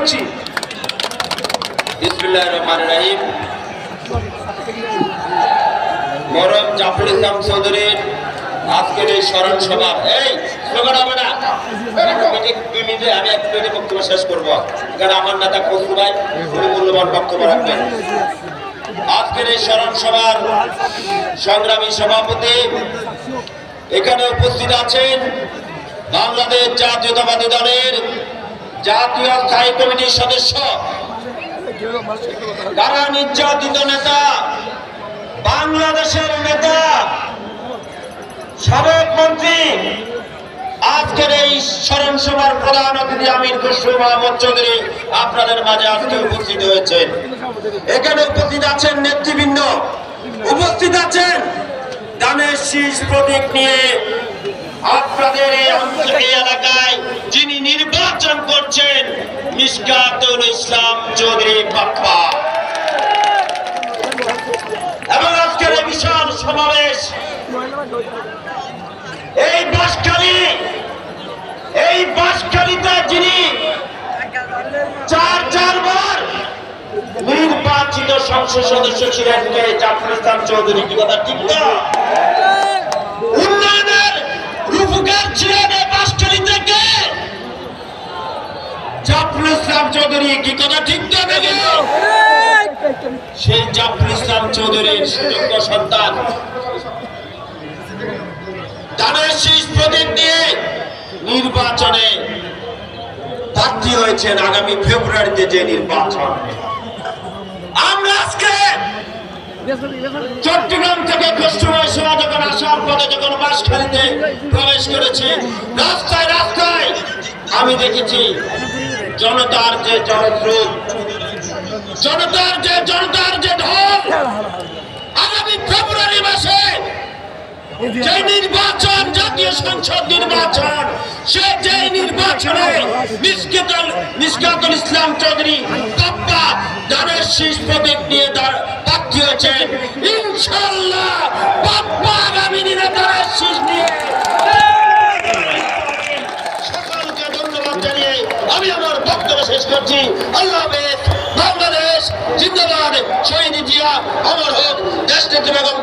করছি। বিসমিল্লাহির রহমানির রহিম। মরম জাফর ইসলাম চৌধুরীর আজকের এই স্মরণ সভা, এই স্লোগান হবে না, আমি এক মিনিটে বক্তব্য শেষ করবো, কারণ আমার নেতা কসু ভাই মূল্যবান বক্তব্য রাখবেন। আজকের এই স্মরণ সভার সংগ্রামী সভাপতি এখানে উপস্থিত আছেন বাংলাদেশ জাতীয়তাবাদী দলের জাতীয় স্থায়ী কমিটির সদস্য, কারা নির্যাতিত নেতা, বাংলাদেশের নেতা, সাবেক মন্ত্রী, আজকের এই স্মরণ সভার প্রধান অতিথি আমির খসরু মাহমুদ চৌধুরী আপনাদের মাঝে আজকে উপস্থিত হয়েছেন। এখানে উপস্থিত আছেন নেতৃবৃন্দ, উপস্থিত আছেন ধানের শীষ প্রতীক নিয়ে আপনাদের এই এলাকায় যিনি নির্বাচন করছেন মিশকাতুল ইসলাম চৌধুরী বাপ্পা। এবং আজকের এই বিশাল সমাবেশ এই বাঁশখালীতে যিনি চারবার নির্বাচিত সংসদ সদস্য ছিলেন জাফর ইসলাম চৌধুরী, কি কথা ঠিক না? উন্নয়নের রূপকার ছিলেন এই বাঁশখালী থেকে জাফর ইসলাম চৌধুরী, কি কথা ঠিক না? সেই জাফর ইসলাম চৌধুরীর সুযোগ্য সন্তান ধানের শীষ প্রতীক নিয়ে নির্বাচনে প্রার্থী হয়েছেন। আগামী ফেব্রুয়ারিতে যে নির্বাচন, আমরা আজকে চট্টগ্রাম থেকে কষ্টময় সেবা যখন আসার পথে যখন বাঁশখালীতে প্রবেশ করেছি, রাস্তায় রাস্তায় আমি দেখেছি জনতার যে জনস্রোত, জনতার যে ঢল। আগামী ফেব্রুয়ারি মাসে যে নির্বাচন, জাতীয় সংসদ নির্বাচন, যে নির্বাচনে মিশকাতুল ইসলাম চৌধুরী বাপ্পা ধানের শীষ প্রতীক নিয়ে প্রার্থী হয়েছেন, ইনশাআল্লাহ বাপ্পা আগামী দিনে ধানের শীষ নিয়ে। সকলকে ধন্যবাদ জানিয়ে আমি আমার বক্তব্য শেষ করছি। আল্লাহ হাফেজ। বাংলাদেশ জিন্দাবাদ। শহীদ জিয়া অমর হোক। দেশ নেত্রী বেগম